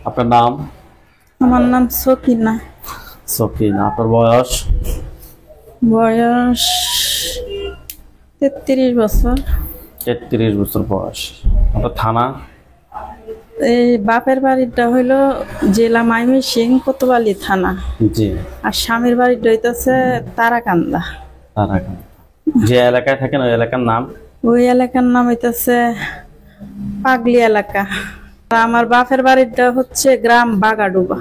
আপনার নাম? আমার নাম সকিনা। সকিনা। আপনার বয়স? বয়স 33 বছর। 33 বছর বয়স। আপনার থানা? এই বাপের বাড়িটা হইলো জেলা ময়মনসিংহ কোতোয়ালি থানা। জি। আর স্বামীর বাড়িটা হইতাছে তারাকান্দা। তারাকান্দা। যে এলাকায় থাকেন ওই এলাকার নাম? ওই এলাকার নাম হইতাছে পাগলি এলাকা। আমার বাপের বাড়িটা হচ্ছে গ্রাম বাগাডুবা।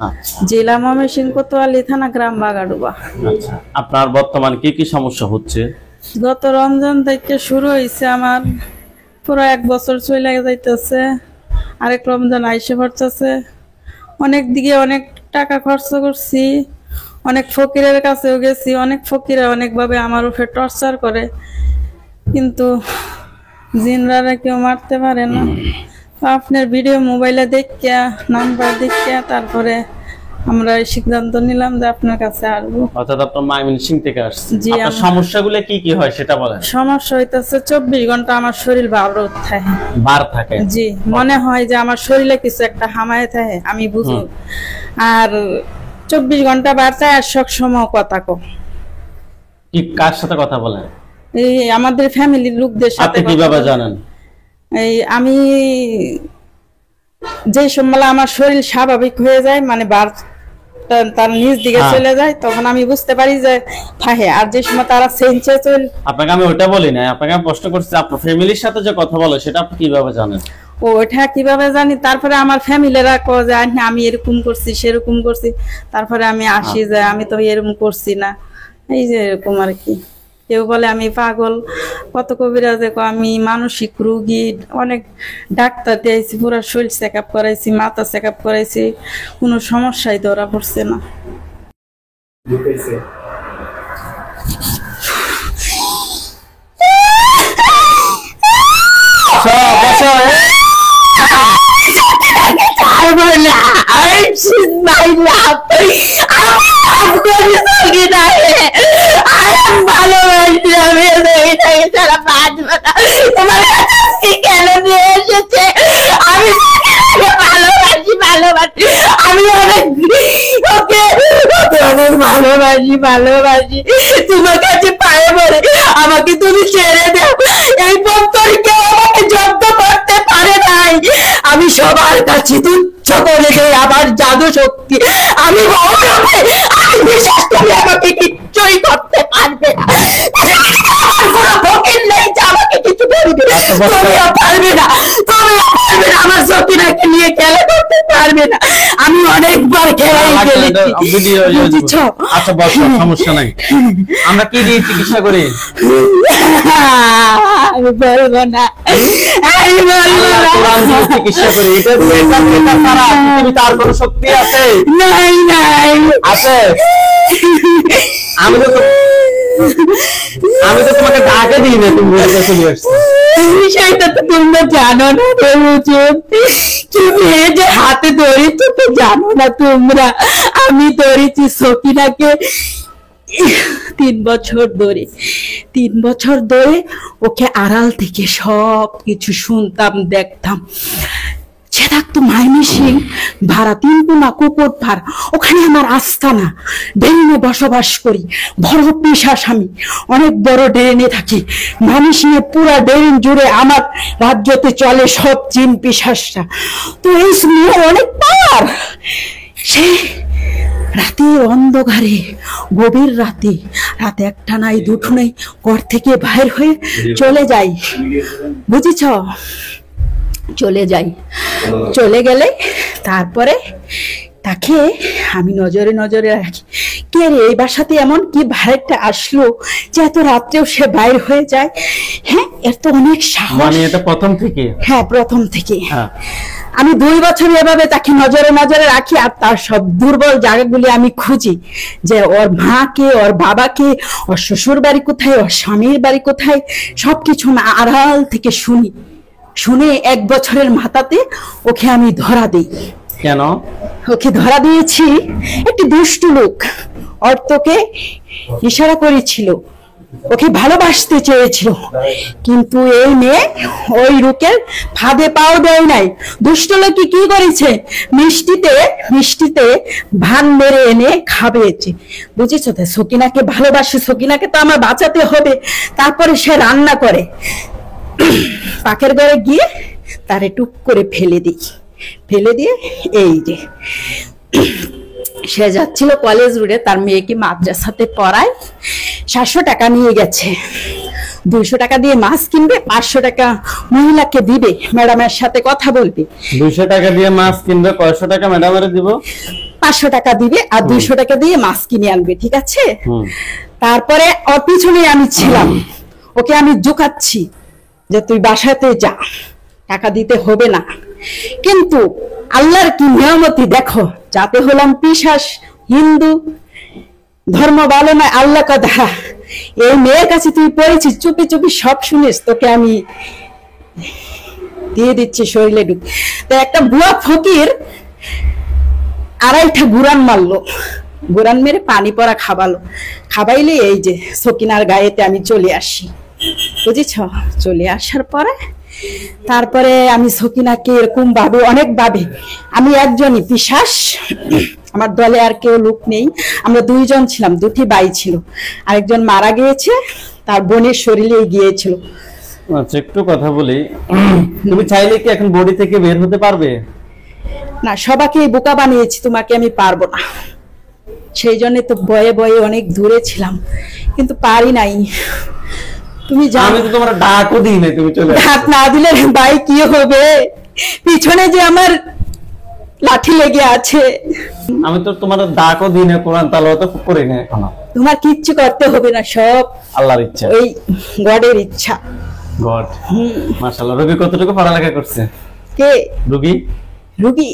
আচ্ছা। জেলা ময়মনসিংহ কোতোয়ালি থানা, গ্রাম বাগাডুবা। আচ্ছা। আপনার বর্তমান কি কি সমস্যা হচ্ছে? গত রমজান থেকে শুরু হয়েছে আমার, পুরো 1 বছর চলে যাইতেছে। আরেক রমজান আইসে পড়তেছে। অনেক দিকে অনেক টাকা খরচ করছি, অনেক ফকিরের কাছেও গেছি, অনেক ফকিরা অনেকভাবে আমার উপরে টর্চার করে, কিন্তু জিনরা কেউ মারতে পারে না। আপনার ভিডিও মোবাইলে দেখিয়া, নাম্বার দেখিয়া, তারপরে আমরা সিদ্ধান্ত নিলাম যে আপনার কাছে আসবো। অর্থাৎ আপনার ময়মনসিংহ থেকে আসছে। জি। আপনার সমস্যাগুলো কি কি হয় সেটা বলেন। সমস্যা হইতাছে 24 ঘন্টা আমার শরীর বার থাকে। জি, মনে হয় যে আমার শরীরে কিছু একটা হামায় থাকে, আমি বুঝি। আর 24 ঘন্টা বার চাই, আর সব সময় কথা কো। কি কার সাথে কথা বলেন? এই আমাদের ফ্যামিলির লোকদের সাথে। আপনি কিভাবে জানেন? এই আমি যে সময় আমার শরীর স্বাভাবিক হয়ে যায়, মানে বার তার নিজ দিকে চলে যায়, তখন আমি বুঝতে পারি যে থাকে। আর যে সময় তারা সেন্সে চলে। আপনাকে আমি ওটা বলি না, আপনাকে আমি প্রশ্ন করছি আপনার ফ্যামিলির সাথে যে কথা বলে সেটা আপনি কিভাবে জানেন? ওটা কিভাবে জানি, তারপরে আমার ফ্যামিলিরা কয় যে আমি এরকম করছি সেরকম করছি, তারপরে আমি আসি যে আমি তো এরকম করছি না, এই যে এরকম আর কি। কেউ বলে আমি পাগল, কত কবিরাজে কয় আমি মানসিক রোগী। অনেক ডাক্তার দিয়েছি, পুরো শরীর চেক আপ করাইছি, মাথা চেক আপ করাইছি, কোনো সমস্যাই ধরা পড়ছে না। ভালোবাসি তোমার কাছে পায়ে পড়ে আমাকে তুমি ছেড়ে দাও। এই পত্তর কেউ আমাকে জব্দ করতে পারে নাই। আমি সবার কাছে তুচ্ছ করে দেই আমার জাদু শক্তি। আমি আমি বিশ্বাস করি আমাকে কিচ্ছুই করতে পারবে না। আমাকে কিছু করবে তুমিও পারবে না, তুমিও পারবে না। আমার সকিনাকে নিয়ে খেলা করতে পারবে না। আমি অনেকবার খেলাই খেলেছি। আচ্ছা বস, সমস্যা নাই। আমরা কি দিয়ে চিকিৎসা করি? আমি বলবো না, আমি বলবো না। চিকিৎসা করি। এটা ছাড়া পৃথিবীতে আর কোনো শক্তি আছে? নাই নাই আছে। আমি তো তোমাকে ডাকে দিই না, তুমি চলে আসছো। বিষয়টা তো তোমরা জানো না, তুমি যে হাতে ধরেছ তো জানো না তোমরা। আমি ধরেছি সকিনাকে 3 বছর ধরে। 3 বছর ধরে ওকে আড়াল থেকে সব কিছু শুনতাম, দেখতাম। সে থাকতো ময়মনসিংহ ভাড়া 3 কোনা কুকুর পাড়, ওখানে আমার আস্তানা। ড্রেনে বসবাস করি, বড় পেশাস আমি, অনেক বড় ড্রেনে থাকি। ময়মনসিংহে পুরা ড্রেন জুড়ে আমার রাজ্যতে চলে সব জিন পিশাচরা। তো এই মেয়ে অনেক পাওয়ার। সে রাতে অন্ধকারে, গভীর রাতে, রাত 1টা নাই 2টো নাই, ঘর থেকে বাইর হয়ে চলে যাই, বুঝেছ? চলে যাই। চলে গেলে তারপরে তাকে আমি নজরে নজরে রাখি। কে রে এই বাসাতে এমন কি ভাইটা আসলো যে এত রাত্রেও সে বাইর হয়ে যায়? হ্যাঁ, এর তো অনেক সাহস। মানে এটা প্রথম থেকে? হ্যাঁ, প্রথম থেকে। আমি 2 বছর এভাবে তাকে নজরে নজরে রাখি, আর তার সব দুর্বল জায়গাগুলি আমি খুঁজি, যে ওর মাকে, ওর বাবাকে, ওর শ্বশুর বাড়ি কোথায়, ওর স্বামীর বাড়ি কোথায়, সবকিছু আমি আড়াল থেকে শুনি। শুনে 1 বছরের মাথাতে ওকে আমি ধরা দিই। কেন ওকে ধরা দিয়েছি? একটি দুষ্ট লোক অর্থকে ইশারা করেছিল ওকে ভালোবাসতে চেয়েছিল, কিন্তু এই মেয়ে ওই রুকের ফাঁদে পাও দেয় নাই। দুষ্ট লোকে কি করেছে, মিষ্টিতে ভান মেরে এনে খাবেছে, বুঝেছো তো? সকিনাকে ভালোবাসে, সকিনাকে তো আমার বাঁচাতে হবে। তারপরে সে রান্না করে, পাখের ঘরে গিয়ে তারে টুক করে ফেলে দিয়ে এই যে সে যাচ্ছিল কলেজ রোডে, তার মেয়েকে মাদ্রাসাতে পড়ায়, 700 টাকা নিয়ে গেছে। 200 টাকা দিয়ে মাছ কিনবে, 500 টাকা মহিলাকে দিবে, ম্যাডামের সাথে কথা বলবে। 200 টাকা দিয়ে মাছ কিনবে, 500 টাকা ম্যাডামের দিব, 500 টাকা দিবে আর 200 টাকা দিয়ে মাছ কিনে আনবে, ঠিক আছে? তারপরে ওর পিছনে আমি ছিলাম, ওকে আমি জোকাচ্ছি যে তুই বাসাতে যা, টাকা দিতে হবে না। কিন্তু আল্লাহর কি নিয়ামতি দেখো, যাতে হলাম পিশাচ, হিন্দু ধর্ম ভালো না, আল্লাহ কথা। এই মেয়ের কাছে তুই পড়েছিস, চুপি চুপি সব শুনিস, তোকে আমি দিয়ে দিচ্ছি শরীরে ঢুক। তো একটা বুয়া ফকির 2.5টা গুরান মারলো, গুরান মেরে পানি পড়া খাবাইলে এই যে সকিনার গায়েতে আমি চলে আসি, বুঝেছ? চলে আসার পরে তারপরে আমি সকিনাকে এরকম ভাবে, অনেক ভাবে, আমি একজনই পিশাচ, আমার দলে আর কেউ লোক নেই, আমরা 2 জন ছিলাম, 2টি ভাই ছিল, আরেকজন মারা গিয়েছে, তার বোনের শরীরে গিয়েছিল। আচ্ছা, একটু কথা বলি, তুমি চাইলে কি এখন বডি থেকে বের হতে পারবে? না, সবাইকে বোকা বানিয়েছি, তোমাকে আমি পারবো না, সেই জন্য তো বয়ে অনেক দূরে ছিলাম, কিন্তু পারি নাই। তুমি জানো, আমি তো তোমার ডাকও দিই না, তুমি চলে ডাক না দিলে ভাই কি হবে, পিছনে যে আমার লাঠি লেগে আছে। আমি তো তোমার ডাকও দিই না, কোরআন তালাওয়াত করি না এখনো। তোমার কিচ্ছু করতে হবে না, সব আল্লাহর ইচ্ছা, ওই গডের ইচ্ছা। গড, মাশাআল্লাহ। রবি কতটুকু পড়ালেখা করছে? কে? রুগী।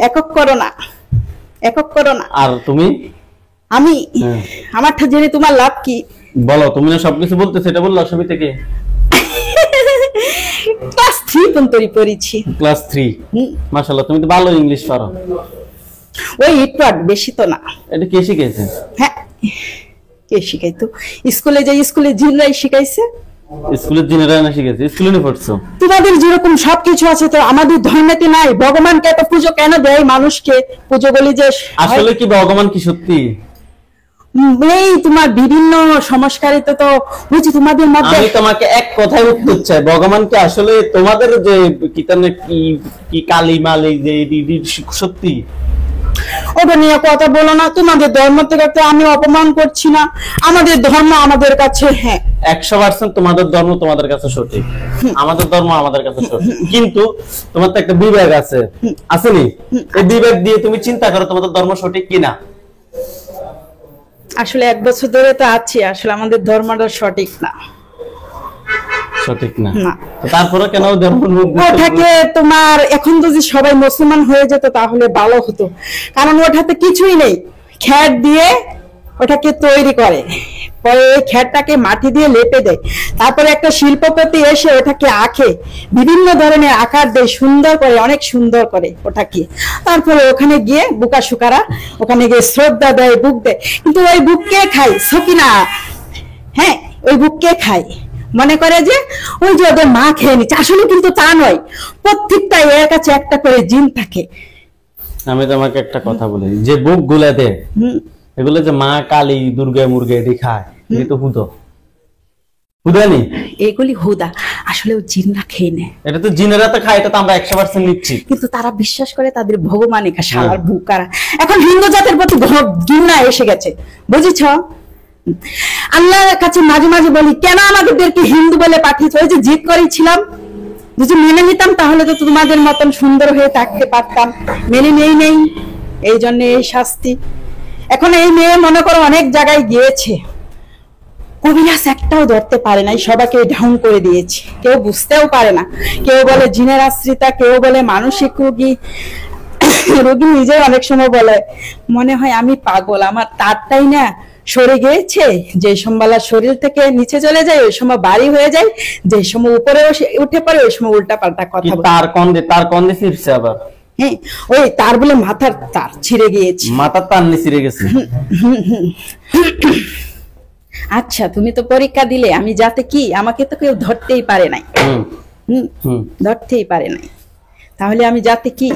একক করো না। আর তুমি? আমি? আমারটা জেনে তোমার লাভ কি? বলো, তুমি না সবকিছু বলতে, সেটা বললো অসুবিধা কি? ক্লাস 3 পর্যন্ত পড়েছি। ক্লাস 3? মাশাআল্লাহ, তুমি তো ভালো ইংলিশ পারো। ওই একটু বেশি তো না। এটা কে শিখাইছে? হ্যাঁ, কে শিখাইতো? স্কুলে জিনরাই শিখাইছে। স্কুলের জিনেরা না শিখাইছে? স্কুলে না পড়ছো? তোমাদের যেরকম সবকিছু আছে, তো আমাদের ধর্মেতে নাই। ভগবানকে এত পুজো কেন দেয় মানুষকে? পুজো বলি যে আসলে কি ভগবান কি সত্যি? এই তোমার বিভিন্ন সংস্কারিত তো বুঝি তোমাদের মধ্যে। আমি তোমাকে এক কথায় উত্তর চাই, ভগবান কি আসলে তোমাদের যে কিতানে কি কালী মালি যে সত্যি? ওটা নিয়ে কথা বলো না, তোমাদের ধর্ম থেকে তো আমি অপমান করছি না, আমাদের ধর্ম আমাদের কাছে, হ্যাঁ 100% তোমাদের ধর্ম তোমাদের কাছে সঠিক, আমাদের ধর্ম আমাদের কাছে সঠিক, কিন্তু তোমার তো একটা বিবেক আছে, আসেনি? এই বিবেক দিয়ে তুমি চিন্তা করো তোমাদের ধর্ম সঠিক কিনা। আসলে 1 বছর ধরে তো আছি, আসলে আমাদের ধর্মটা সঠিক না। সঠিক না? তারপরে কেন ওটাকে তোমার এখন যদি সবাই মুসলমান হয়ে যেত তাহলে ভালো হতো, কারণ ওটাতে কিছুই নেই, খ্যাট দিয়ে ওটাকে তৈরি করে, পরে এই খ্যাটটাকে মাটি দিয়ে লেপে দেয়, তারপরে একটা শিল্পপতি এসে ওটাকে আঁকে, বিভিন্ন ধরনের আকার দেয়, সুন্দর করে, অনেক সুন্দর করে ওটাকে, তারপরে ওখানে গিয়ে বুকা শুকারা ওখানে গিয়ে শ্রদ্ধা দেয়, বুক দেয়। কিন্তু ওই বুক কে খায়? সকিনা। হ্যাঁ, ওই বুক কে খায়? মনে করে যে ওই যে ওদের মা খেয়ে নিচ্ছে, আসলে কিন্তু তা নয়, প্রত্যেকটা এর কাছে একটা করে জিন থাকে। আমি তোমাকে একটা কথা বলি, যে বুক গুলা দেয় এগুলো যে মা কালী দুর্গা মুর্গে এটি খায়, এটি তো হুদানি, এগুলি হুদা, আসলে ও জিনরা খেয়ে নেয়। এটা তো জিনেরা তো খায়, এটা তো আমরা 100% নিচ্ছি, কিন্তু তারা বিশ্বাস করে তাদের ভগবান একা শালার বুকারা। এখন হিন্দু জাতের প্রতি ঘৃণা এসে গেছে, বুঝেছ? আল্লাহর কাছে মাঝে মাঝে বলি, কেন আমাদেরকে হিন্দু বলে পাঠিয়েছে? ওই যে জিদ করেছিলাম, যদি মেনে নিতাম তাহলে তো তোমাদের মতন সুন্দর হয়ে থাকতে পারতাম, মেনে নেই, এই জন্য এই শাস্তি। এখন এই মেয়ে মনে করো অনেক জায়গায় গিয়েছে, কবিরাজ একটাও ধরতে পারে নাই, সবাইকে ডাউন করে দিয়েছে, কেউ বুঝতেও পারে না, কেউ বলে জিনের আশ্রিতা, কেউ বলে মানসিক রোগী নিজে অনেক সময় বলে মনে হয় আমি পাগল, আমার তারটাই না সরে গিয়েছে, যে সম্বালা শরীর থেকে নিচে চলে যায় ওই সময় বাড়ি হয়ে যায়, যে সময় উপরে উঠে পড়ে ওই সময় উল্টা পাল্টা কথা বলে। তার কন্দে ফিরছে আবার, হ্যাঁ ওই তার বলে মাথার তার ছিঁড়ে গিয়েছে, মাথার তার ছিঁড়ে গেছে। আচ্ছা তুমি তো পরীক্ষা দিলে, আমি যাতে কি, আমাকে তো কেউ ধরতেই পারে নাই। ধরতেই পারে নাই, তাহলে আমি যাতে কি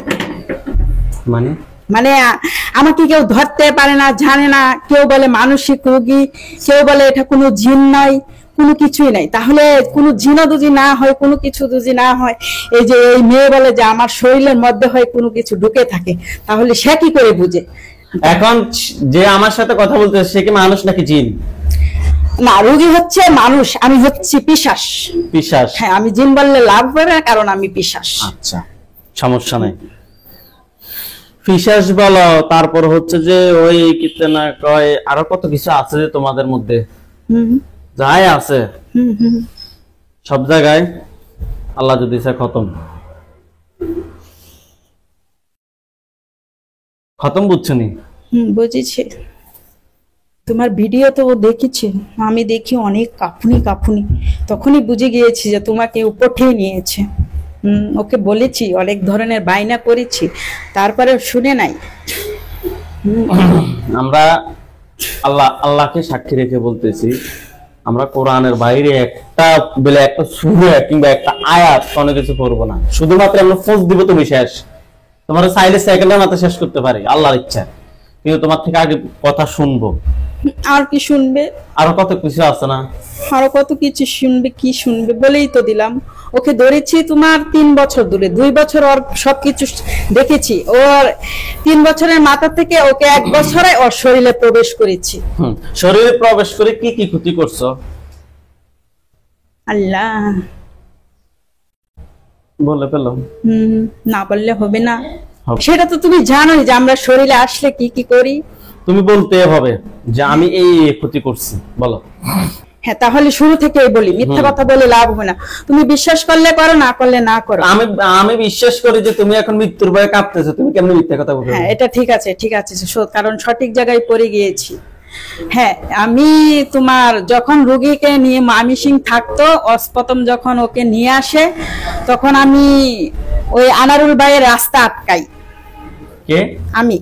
মানে মানে আমাকে কেউ ধরতে পারে না, জানে না, কেউ বলে মানসিক রোগী, কেউ বলে এটা কোনো জিন নাই, কোনো কিছুই নাই। তাহলে কোনো জিনও যদি না হয়, কোনো কিছু যদি না হয়, এই যে এই মেয়ে বলে যে আমার শরীরের মধ্যে হয় কোনো কিছু ঢুকে থাকে, তাহলে সে কি করে বুঝে? এখন যে আমার সাথে কথা বলতে সে কি মানুষ নাকি জিন? না, রোগী হচ্ছে মানুষ, আমি হচ্ছি পিশাচ। পিশাচ? হ্যাঁ, আমি জিন বললে লাভ হবে না, কারণ আমি পিশাচ। আচ্ছা, সমস্যা নাই। পিশাচ বলো, তারপর হচ্ছে যে ওই কিতে না কয় আরো কত কিছু আছে যে তোমাদের মধ্যে যাই আছে, সব জায়গায় আল্লাহ যদি চায় খতম খতম, বুঝছো নি? বুঝেছি। তোমার ভিডিও তো দেখেছি, আমি দেখি অনেক কাঁপুনি কাঁপুনি, তখনই বুঝে গিয়েছি যে তোমাকে উপঠেই নিয়েছে। ওকে বলেছি, অনেক ধরনের বায়না করেছি, তারপরে শুনে নাই। আমরা আল্লাহকে সাক্ষী রেখে বলতেছি, আমরা কোরআনের বাইরে একটা বলে একটা সূরা কিংবা একটা আয়াত কোনো কিছু করবো না। শুধুমাত্র আমরা ফোর্স দিব, তুমি শেষ। তোমার চাইলে সেকেন্ডের মাথা শেষ করতে পারি আল্লাহর ইচ্ছা, কিন্তু তোমার থেকে আগে কথা শুনবো। আর কি শুনবে? আরো কত কিছু আছে না? আরো কত কিছু শুনবে, কি শুনবে বলেই তো দিলাম। ওকে ধরেছি তোমার 3 বছর দূরে, 2 বছর ওর সবকিছু দেখেছি। ওর 3 বছরের মাথা থেকে ওকে 1 বছরে ওর শরীরে প্রবেশ করেছি। শরীরে প্রবেশ করে কি কি ক্ষতি করছো? আল্লাহ বলে ফেলো। না বললে হবে না, সেটা তো তুমি জানোই যে আমরা শরীরে আসলে কি কি করি। তুমি বলতে হবে যে আমি এই ক্ষতি করছি, বলো। হ্যাঁ, তাহলে শুরু থেকেই বলি, মিথ্যা কথা বলে লাভ হবে না। তুমি বিশ্বাস করলে করো, না করলে না করো। আমি বিশ্বাস করি যে তুমি এখন মৃত্যুর ভয়ে কাঁপতেছো, তুমি কেমন মিথ্যা কথা বলছো? হ্যাঁ, এটা ঠিক আছে, ঠিক আছে, কারণ সঠিক জায়গায় পড়ে গিয়েছি। হ্যাঁ, আমি তোমার যখন রোগীকে নিয়ে মামিসিং থাকতো, প্রথম যখন ওকে নিয়ে আসে, তখন আমি ওই আনারুল ভাইয়ের রাস্তা আটকাই। কে? আমি।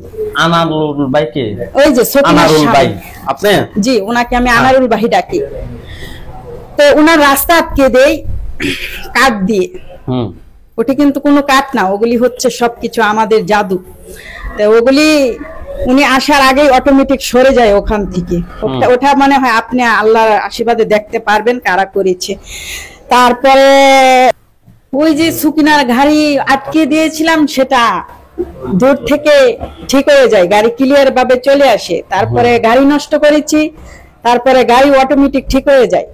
আনারুল ভাই কে? ওই যে আনারুল ভাই। আপনি? জি, ওনাকে আমি আনারুল ভাই ডাকি। তো ওনার রাস্তা আটকে দেই কাঠ দিয়ে। ওটা কিন্তু কোনো কাঠ না, ওগুলি হচ্ছে সবকিছু আমাদের জাদু। তো ওগুলি উনি আসার আগে অটোমেটিক সরে যায় ওখান থেকে। ওটা মনে হয় আপনি আল্লাহর আশীর্বাদে দেখতে পারবেন কারা করেছে। তারপরে ওই যে সুকিনার গাড়ি আটকে দিয়েছিলাম, সেটা দূর থেকে ঠিক হয়ে যায়, গাড়ি ক্লিয়ার ভাবে চলে আসে। তারপরে গাড়ি নষ্ট করেছি, তারপরে গাড়ি অটোমেটিক ঠিক হয়ে যায়।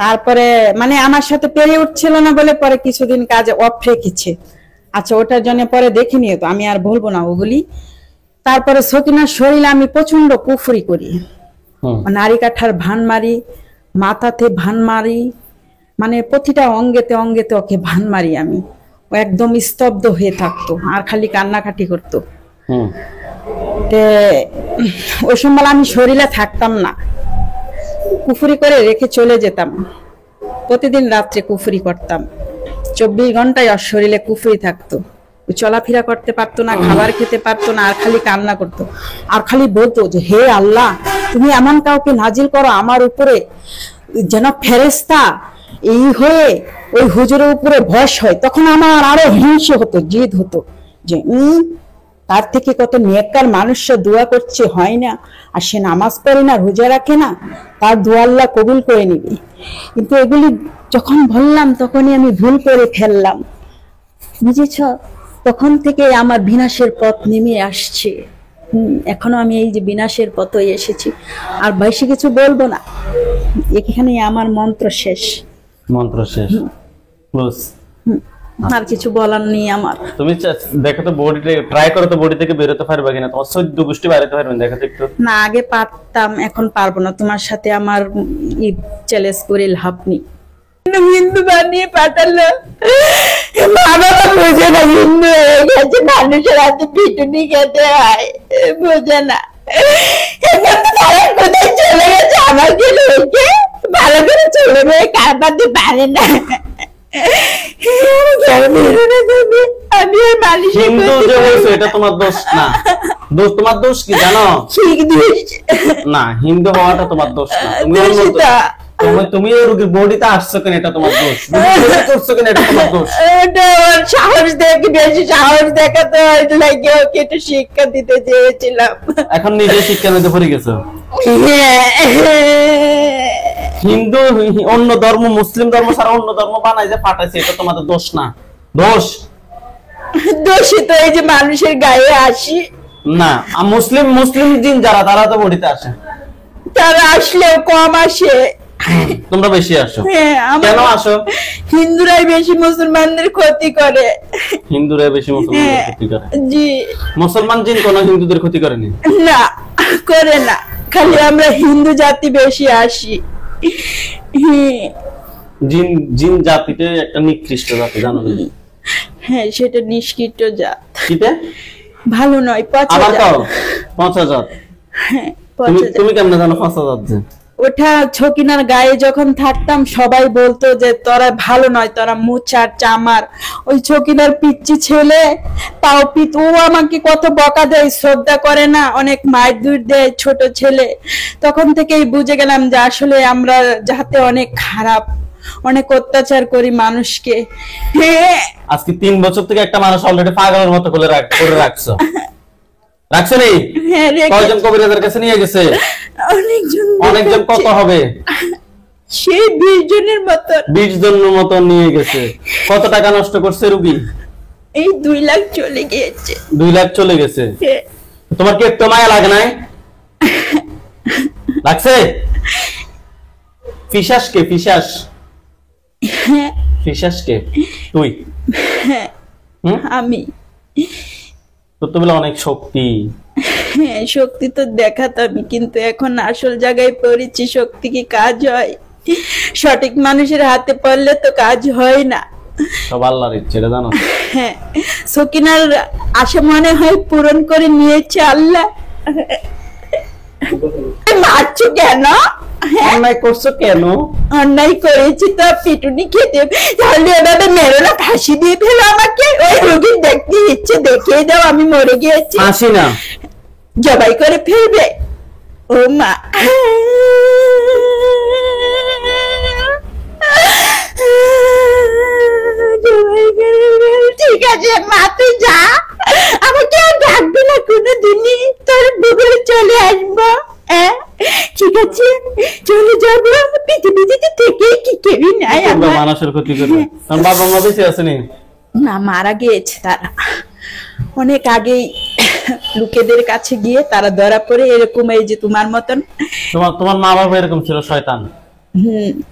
তারপরে মানে আমার সাথে পেরে উঠছিল না বলে পরে কিছুদিন কাজে অফ রেখেছে। আচ্ছা, ওটার জন্য পরে দেখিনি, তো আমি আর বলবো না ওগুলি। তারপরে সকিনার শরীরে আমি প্রচন্ড কুফরি করি, নারী কাঠার ভান মারি, মাথাতে ভান মারি, মানে প্রতিটা অঙ্গেতে অঙ্গেতে ওকে ভান মারি আমি। ও একদম স্তব্ধ হয়ে থাকতো আর খালি কান্নাকাটি করতো। ওই সময় আমি শরীরে থাকতাম না, কুফরি করে রেখে চলে যেতাম। প্রতিদিন রাত্রে কুফরি করতাম, 24 ঘন্টায় ওর শরীরে কুফরি থাকতো। চলাফেরা করতে পারতো না, খাবার খেতে পারতো না, আর খালি কান্না করতো। আর খালি বলতো যে হে আল্লাহ, তুমি এমন কাউকে নাজিল করো আমার উপরে যেন ফেরেশতা এই হয়ে ওই হুজুরের উপরে ভস হয়। তখন আমার আরো হিংসা হতো, জিদ হতো যে তার থেকে কত নেককার মানুষরা দোয়া করছে, হয় না, আর সে নামাজ পড়ে না, রোজা রাখে না, তার দোয়া আল্লাহ কবুল করে নিবে। কিন্তু এগুলি যখন বললাম তখনই আমি ভুল করে ফেললাম, বুঝেছ? তখন থেকে আমার বিনাশের পথ নেমে আসছে। এখনো আমি এই যে বিনাশের পথে এসেছি, আর বেশি কিছু বলবো না। এখানে আমার মন্ত্র শেষ। মন্ত্র শেষ, ক্লোজ। আর কিছু বলার নেই আমার। তুমি দেখো তো বডিতে ট্রাই করো তো, বডি থেকে বেরোতে পারবে কিনা। তোমার 14 গোষ্ঠী বেরোতে পারবেন, দেখো তো একটু। না, আগে পারতাম, এখন পারবো না। তোমার সাথে আমার চ্যালেঞ্জ করে লাভ নেই। হিন্দু বানিয়ে পাঠালো, বাবা বোঝে না, হিন্দু হয়ে গেছে, মানুষের হাতে পিটুনি খেতে হয়, বোঝে না। কোথায় চলে গেছে আমাকে লোকে ভালো করে চলে গিয়ে কারবারতে পারে না। হিন্দু যে বলছো এটা তোমার দোষ না, দোষ তোমার দোষ কি জানো? ঠিক দোষ না, হিন্দু হওয়াটা তোমার দোষ না। তুমি এই রোগীর বডিতে আসছো কেন এটা তোমার দোষ, করছো কেন এটা তোমার দোষ। সাহস দেখে বেশি সাহস দেখাতে লাগে, ওকে একটু শিক্ষা দিতে চেয়েছিলাম। এখন নিজে শিক্ষা নিতে পড়ে গেছো। হিন্দু অন্য ধর্ম, মুসলিম ধর্ম ছাড়া অন্য ধর্ম বানাই যে পাঠাইছে, এটা তোমাদের দোষ না। দোষ দোষী তো এই যে মানুষের গায়ে আসি না, মুসলিম মুসলিম জিন যারা তারা তো বডিতে আসে, তারা আসলেও কম আসে, তোমরা বেশি আসো। আমার কেন আসো? হিন্দুরাই বেশি মুসলমানদের ক্ষতি করে। হিন্দুরা বেশি মুসলমানদের ক্ষতি করে? জি। মুসলমান জিন কোন হিন্দুদের ক্ষতি করেনি? না, করে না, খালি আমরা হিন্দু জাতি বেশি আসি। জিন জিন জাতিতে একটা নিকৃষ্ট জাতি, জানো না? হ্যাঁ, সেটা নিষ্কৃষ্ট জাত, কিতে ভালো নয়, পচা আবার জাত। তো পচা জাত। হ্যাঁ, তুমি পচা জাত। তুমি কেমনে জানো পচা জাত যে? ওটা ছকিনার গায়ে যখন থাকতাম সবাই বলতো যে তোরা ভালো নয়, তোরা মুচার চামার। ওই ছকিনার পিচ্চি ছেলে, তাও ও আমাকে কত বকা দেয়, শ্রদ্ধা করে না, অনেক মারধর দেয় ছোট ছেলে। তখন থেকেই বুঝে গেলাম যে আসলে আমরা যাতে অনেক খারাপ, অনেক অত্যাচার করি মানুষকে। আজকে 3 বছর থেকে একটা মানুষ অলরেডি পাগলের মতো করে রাখছো। রাখছো নি? হ্যাঁ, কয়জন কবিরাজের কাছে নিয়ে গেছে? অনেকজন। কত হবে? সেই 20 জনের মতো। 20 জনের মতো নিয়ে গেছে। কত টাকা নষ্ট করছে রুগী? এই 2 লাখ চলে গিয়েছে। 2 লাখ চলে গেছে। তোমার কি একটু মায়া লাগে নাই? লাগছে? ফিশাস কে? ফিশাস ফিশাস কে? তুই? আমি। তো তুমি অনেক শক্তি। হ্যাঁ, শক্তি তো দেখাতাম, কিন্তু এখন আসল জায়গায় পড়েছি। শক্তি কি কাজ হয়? সঠিক মানুষের হাতে পড়লে তো কাজ হয় না। সব আল্লাহর ইচ্ছে, এটা জানো? হ্যাঁ, সকিনার আশা মনে হয় পূরণ করে নিয়েছে আল্লাহ। মারছো কেন? অন্যায় করছো কেন? অন্যায় করেছি তো পিটুনি খেতে, তাহলে এভাবে মেরো না, ফাঁসি দিয়ে ফেলো আমাকে। ওই রোগীর দেখতে ইচ্ছে দেখিয়ে দাও আমি মরে গিয়েছি। হাসি না, জবাই করে ফেলবে। ও মা, ঠিক আছে মা, তুই যা, আমাকে আর ডাকবে না কোনোদিনই, তোর বুগলে চলে আসবো। ঠিক আছে, চলে যাবো। পৃথিবীতে থেকে কি কেউ নাই আমার। মানুষের ক্ষতি করে। বাবা মা বেঁচে আসেনি? না, মারা গিয়েছে তারা অনেক আগেই। লোকেদের কাছে গিয়ে তারা ধরা পড়ে এরকম, এই যে তোমার মতন। তোমার মা বাবা এরকম ছিল, শয়তান।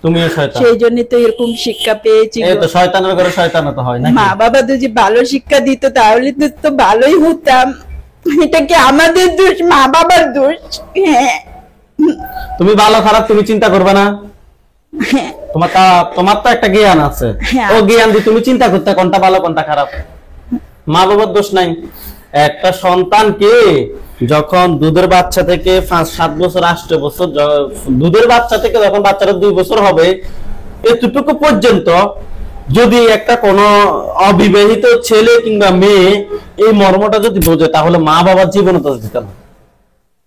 তুমিও শয়তান। সেই জন্য তো এরকম শিক্ষা পেয়েছি। এই তো শয়তানের ঘরে শয়তান তো হয় না। মা বাবা যদি ভালো শিক্ষা দিত তাহলে তো ভালোই হতাম। এটা কি আমাদের দোষ, মা বাবার দোষ? হ্যাঁ। তুমি ভালো খারাপ তুমি চিন্তা করবে না? তোমার তো একটা জ্ঞান আছে, ও জ্ঞান দিয়ে তুমি চিন্তা করতে কোনটা ভালো কোনটা খারাপ। মা বাবার দোষ নাই। একটা সন্তানকে যখন দুধের বাচ্চা থেকে 5-7 বছর 8 বছর, দুধের বাচ্চা থেকে যখন বাচ্চারা 2 বছর হবে, এতটুকু পর্যন্ত যদি একটা কোনো অবিবাহিত ছেলে কিংবা মেয়ে এই মর্মটা যদি বোঝে, তাহলে মা বাবার জীবনে তো দিতে না।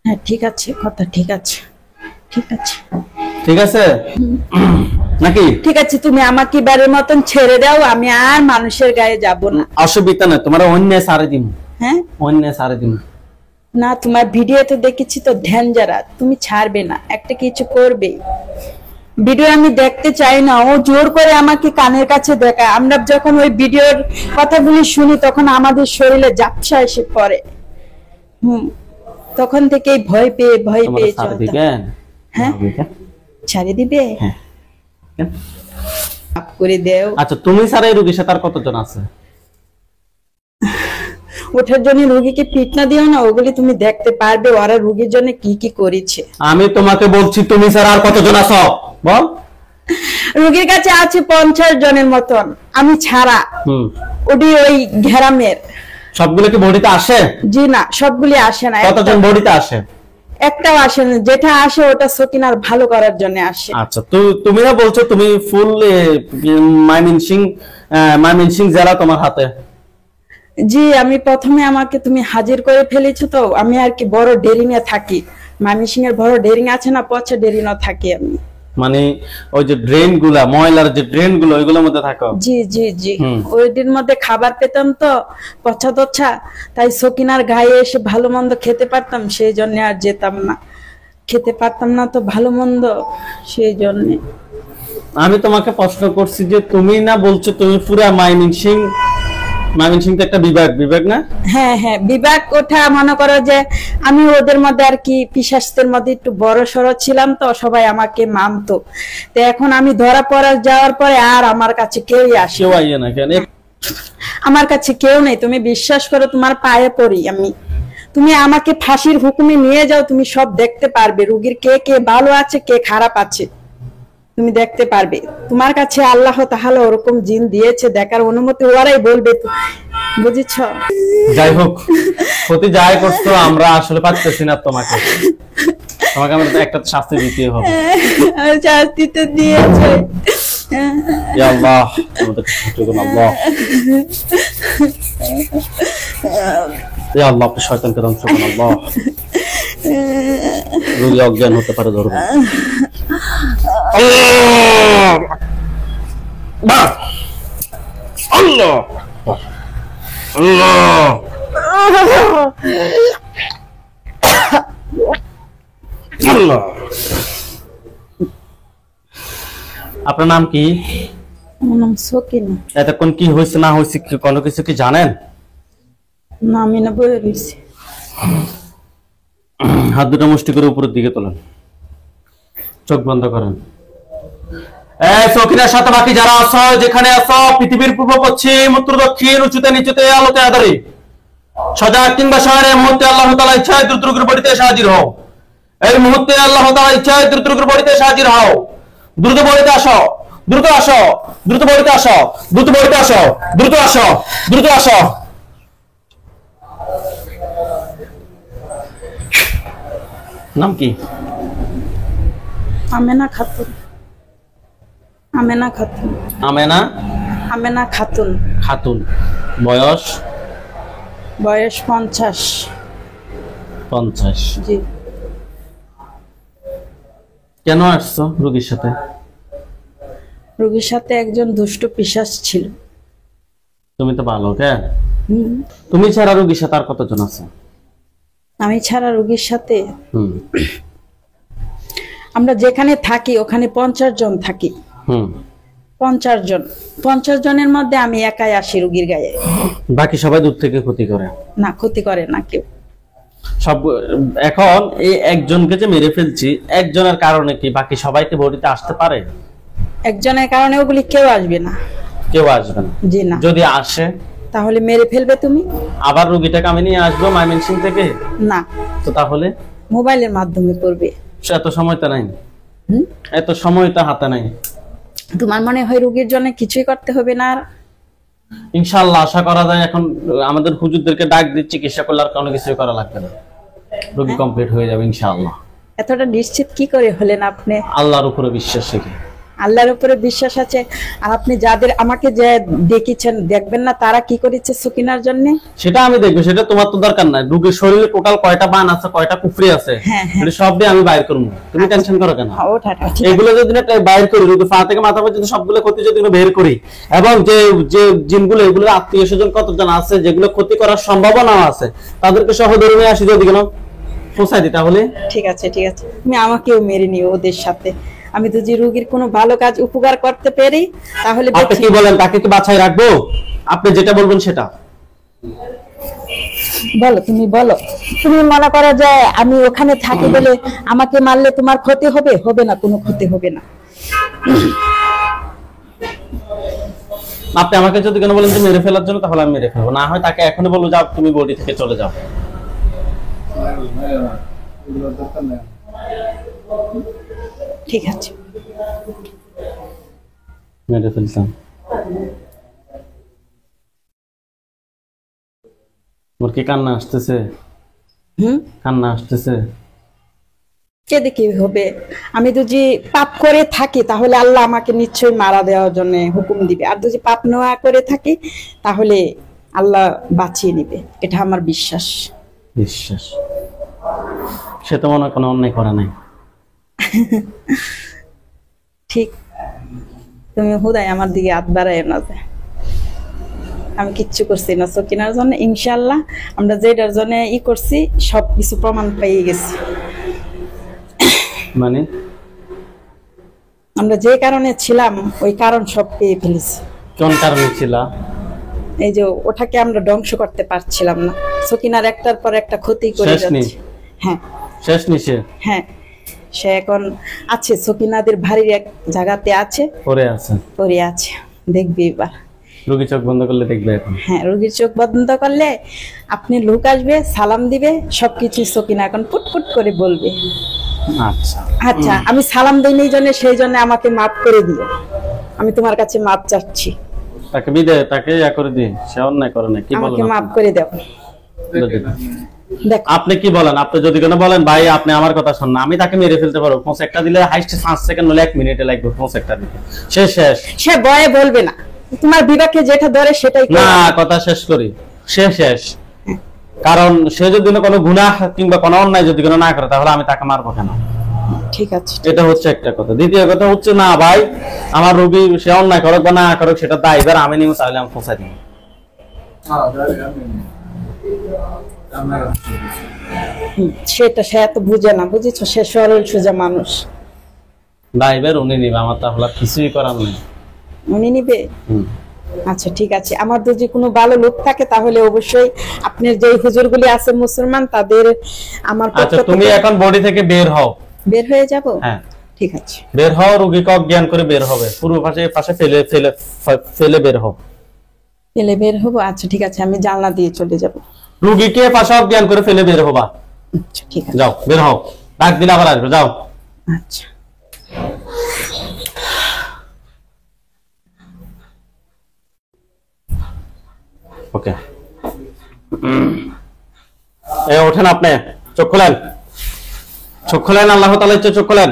হ্যাঁ, ঠিক আছে, কথা ঠিক আছে, ঠিক আছে, ঠিক আছে নাকি? ঠিক আছে, তুমি আমাকে এবারের মতন ছেড়ে দাও, আমি আর মানুষের গায়ে যাব না। অসুবিধা নেই, তোমার অন্যায় সারে দিন। হ্যাঁ, অন্যায় সারে দিন। না, তোমার ভিডিওতে দেখেছি তো ধ্যান যারা, তুমি ছাড়বে না, একটা কিছু করবে। ভিডিও আমি দেখতে চাই না, ও জোর করে আমাকে কানের কাছে দেখায়। আমরা যখন ওই ভিডিওর কথাগুলি শুনি তখন আমাদের শরীরে ঝাপসা এসে পড়ে। তখন থেকেই ভয় পেয়ে চলতাম। হ্যাঁ, ছাড়ে দিবে? মাফ করে দেও। আচ্ছা, তুমি ছাড়া এই রোগীর সাথে আর কতজন আছে? ওঠার জন্য রোগীকে ফিটনা দিও না, ওগুলি তুমি দেখতে পারবে ওরা রোগীর জন্য কি কি করেছে। আমি তোমাকে বলছি তুমি ছাড়া আর কতজন আছো বল। রোগীর কাছে আছে 50 জনের মতন, আমি ছাড়া। ওটি ওই ঘেরামের। সবগুলো কি বডিতে আসে? জি না, সবগুলি আসে না। কতজন বডিতে আসে? একটাও আসে না। যেটা আসে ওটা সকিনার ভালো করার জন্য আসে। আচ্ছা, তুমি না বলছো তুমি ফুল মাইমিনসিং জেলা তোমার হাতে? জি, আমি প্রথমে আমাকে তুমি হাজির করে ফেলেছো, তো আমি আর কি বড় ডেরিং এ থাকি, ময়মনসিং এর বড় ডেরিং আছে না, পচা ডেরিং এ থাকি আমি। মানে ওই যে ড্রেন গুলা, ময়লার যে ড্রেন গুলো, ওইগুলোর মধ্যে থাকো? জি জি জি, ওইটির মধ্যে খাবার পেতাম তো পচা তচ্ছা, তাই সকিনার গায়ে এসে ভালো মন্দ খেতে পারতাম, সেই জন্য আর যেতাম না, খেতে পারতাম না তো ভালো মন্দ, সেই জন্য। আমি তোমাকে প্রশ্ন করছি যে তুমি না বলছো তুমি পুরা ময়মনসিং তো একটা বিভাগ না? হ্যাঁ হ্যাঁ, বিভাগ। ওঠা মনে করো যে আমি ওদের মধ্যে আর কি পিশাচদের মধ্যে একটু বড় সড়ো ছিলাম, তো সবাই আমাকে মানতো। তো এখন আমি ধরা পড়া যাওয়ার পরে আর আমার কাছে কেউই আসে কেউ আইয়ে না কেন? আমার কাছে কেউ নেই, তুমি বিশ্বাস করো, তোমার পায়ে পড়ি আমি। তুমি আমাকে ফাঁসির হুকুমে নিয়ে যাও, তুমি সব দেখতে পারবে, রোগীর কে কে ভালো আছে কে খারাপ আছে তুমি দেখতে পারবে। তোমার কাছে আল্লাহ তাআলা ওরকম জিন দিয়েছে, দেখার অনুমতি ওরাই বলবে, বুঝেছ? যাই হোক, ক্ষতি যাই করছো, আমরা আসলে পাচ্ছি না তোমাকে আমাদের একটা শাস্তি দিতে হবে। শাস্তি তো দিয়েছে। ইয়া আল্লাহ, আমাদের ক্ষতি করুন আল্লাহ। ইয়া আল্লাহ, আপনি শয়তানকে ধ্বংস করুন আল্লাহ। রোগী অজ্ঞান হতে পারে, ধরবেন। আল্লাহ আল্লাহ আল্লাহ। আপনার নাম কি? আমার নাম সকিনা। এতক্ষণ কি হয়েছে না হয়েছে কোনো কিছু কি জানেন? না, আমি না বলে রয়েছি। হাত দুটো মুষ্টি করে উপরের দিকে তোলেন, চোখ বন্ধ করেন। সকিনার সাথে বাকি যারা আছো, যেখানে আছো, পৃথিবীর পূর্ব পশ্চিম উত্তর দক্ষিণ উঁচুতে নিচুতে আলোতে আধারে, সজাগ কিংবা শহরে, মুহূর্তে আল্লাহ তাআলা ইচ্ছায় দ্রুত রোগীর বাড়িতে এসে হাজির হও। এই মুহূর্তে আল্লাহ তাআলা ইচ্ছায় দ্রুত রোগীর বাড়িতে এসে হাজির হও। দ্রুত বাড়িতে আসো, দ্রুত আসো, দ্রুত বাড়িতে আসো, দ্রুত বাড়িতে আসো, দ্রুত আসো, দ্রুত আসো। নাম কি? আমেনা খাতুন। আমেনা খাতুন। আমেনা? আমেনা খাতুন। খাতুন। বয়স? বয়স 50। 50। জি। কেন আসছো রোগীর সাথে? রোগীর সাথে একজন দুষ্ট পিশাচ ছিল। তুমি তো ভালো, কেন? তুমি ছাড়া রোগীর সাথে আর কতজন আছে? আমি ছাড়া রোগীর সাথে আমরা যেখানে থাকি ওখানে 50 জন থাকি। 50 জন। 50 জনের মধ্যে আমি একাই আসি রোগীর গায়ে। বাকি সবাই দূর থেকে ক্ষতি করে? না, ক্ষতি করে না কেউ। সব এখন এই একজনকে যে মেরে ফেলছি, একজনের কারণে কি বাকি সবাইকে বডিতে আসতে পারে? একজনের কারণে ওগুলি কেউ আসবে না। কেউ আসবে না? জি না। যদি আসে তাহলে মেরে ফেলবে তুমি। আবার রোগীটাকে আমি নিয়ে আসবো ময়মনসিং থেকে? না। তো তাহলে মোবাইলের মাধ্যমে করবে। এত সময় তো নাই, এত সময় তো হাতে নাই। তোমার মনে হয় রোগীর জন্য কিছুই করতে হবে না? ইনশাআল্লাহ আশা করা যায়। এখন আমাদের হুজুরদেরকে ডাক দিয়ে চিকিৎসা করলে আর কোনো কিছু করা লাগবে না, রোগী কমপ্লিট হয়ে যাবে ইনশাআল্লাহ। এতটা নিশ্চিত কি করে হলেন আপনি? আল্লাহর উপরে বিশ্বাস রেখে। আল্লাহর উপরে বিশ্বাস আছে। আর আপনি যাদের আমাকে যে দেখেছেন, দেখবেন না তারা কি করেছে সকিনার জন্য? সেটা আমি দেখবো, সেটা তোমার তো দরকার নাই। রোগীর শরীরে টোটাল কয়টা বান আছে, কয়টা কুফরি আছে, এটা সব দিয়ে আমি বাইর করবো। তুমি টেনশন করো কেন? এগুলো যদি বাইর করি, রোগীর পা থেকে মাথা পর্যন্ত সবগুলো ক্ষতি যদি বের করি, এবং যে যে জিনগুলো, এগুলো আত্মীয় স্বজন কতজন আছে যেগুলো ক্ষতি করার সম্ভাবনা আছে, তাদেরকে সহ ধরে নিয়ে আসি, যদি কেন পৌঁছাই দিই তাহলে ঠিক আছে। ঠিক আছে, তুমি আমাকেও মেরে নিও ওদের সাথে। আমি তো যে রোগীর কোনো ভালো কাজ উপকার করতে পারি তাহলে। আপনি কি বলেন, তাকে কি বাছাই রাখবো? আপনি যেটা বলবেন সেটা বলো। তুমি বলো। তুমি মনে করো যে আমি ওখানে থাকি বলে আমাকে মারলে তোমার ক্ষতি হবে? হবে না, কোনো ক্ষতি হবে না। আপনি আমাকে যদি কেন বলেন যে মেরে ফেলার জন্য, তাহলে আমি মেরে ফেলবো। না হয় তাকে এখনই বলবো যাও, তুমি বডি থেকে চলে যাও। ঠিক আছে, মেরে ফেলতাম। ওর কি কান্না আসতেছে? কান্না আসতেছে? কে দেখি হবে? আমি যদি পাপ করে থাকি তাহলে আল্লাহ আমাকে নিশ্চয়ই মারা দেওয়ার জন্য হুকুম দিবে, আর যদি পাপ না করে থাকি তাহলে আল্লাহ বাঁচিয়ে নিবে, এটা আমার বিশ্বাস। বিশ্বাস? সে তো মনে হয় কোনো অন্যায় করে নাই। ঠিক, তুমি হুদাই আমার দিকে হাত বাড়াই না যে আমি কিচ্ছু করছি না সকিনার জন্য। ইনশাল্লাহ আমরা যেটার জন্য করছি সবকিছু প্রমাণ পেয়ে গেছি। মানে আমরা যে কারণে ছিলাম ওই কারণ সব পেয়ে ফেলেছি। কোন কারণে ছিল? এই যে ওটাকে আমরা ধ্বংস করতে পারছিলাম না, সকিনার একটার পর একটা ক্ষতি করে শেষ নেই? যাচ্ছে। হ্যাঁ শেষ নিছে? হ্যাঁ, সে এখন আছে সকিনাদের ভারীর এক জায়গাতে আছে, পরে আছে, পরে আছে। দেখবি এবার রোগী চোখ বন্ধ করলে দেখবে এখন। হ্যাঁ, রোগীর চোখ বন্ধ করলে আপনি লোক আসবে, সালাম দিবে, সবকিছু সকিনা এখন পুটপুট করে বলবে। আচ্ছা আচ্ছা, আমি সালাম দিই এই জন্য, সেই জন্য আমাকে মাফ করে দিও, আমি তোমার কাছে মাফ চাচ্ছি। তাকে বিদায়, তাকে ইয়া করে দিন, সে অন্যায় করে না। কি আমাকে বলেন মাফ করে দাও। দেখো আপনি? কি বলেন আপনি? যদি কোনো বলেন ভাই আপনি আমার কথা শুনুন, আমি তাকে মেরে ফেলতে পারবো। ফোন একটা দিলে হাইস্ট 5 সেকেন্ড হলে 1 মিনিটে লাগবে ফোন একটা দিতে। শেষ শেষ। সে ভয়ে বলবে না, তোমার বিবেকে যেটা ধরে সেটাই না, করবে। কথা শেষ করি। শেষ শেষ। কারণ সে যদি কোনো গুনাহ কিংবা কোনো অন্যায় যদি কোনো না করে তাহলে আমি তাকে মারবো কেন? ঠিক আছে, এটা হচ্ছে একটা কথা। দ্বিতীয় কথা হচ্ছে না ভাই, আমার রোগী সে অন্যায় করুক বা না করুক সেটা দায় এবার আমি নিব, তাহলে আমি পৌঁছাই দিব। সেটা সে এত বুঝে না, বুঝেছো? সে সরল সোজা মানুষ। দায় এবার উনি নিবে, আমার তাহলে কিছুই করার নেই। উনি নিবে? আচ্ছা ঠিক আছে, আমার যদি কোনো ভালো লোক থাকে তাহলে অবশ্যই আপনার যে হুজুরগুলি আছে মুসলমান তাদের আমার পক্ষ আচ্ছা, থেকে- তুমি এখন বডি থেকে বের হও। বের হয়ে যাব? হ্যাঁ ঠিক আছে, বের হও, রোগীকে অজ্ঞান করে বের হবে, পূর্ব পাশে পাশে ফেলে ফেলে ফেলে বের হও। এলে বের হবো। আচ্ছা ঠিক আছে, আমি জানলা দিয়ে চলে যাব। রোগীকে পাশে অজ্ঞান করে ফেলে বের হবা। আচ্ছা ঠিক আছে। যাও বের হও, ডাক দিলে আবার আসবে, যাও। আচ্ছা ওকে, এই ওঠেন, আপনি চোখ খোলেন, চোখ খোলেন, আল্লাহ তাআলা ইচ্ছে চোখ খোলেন।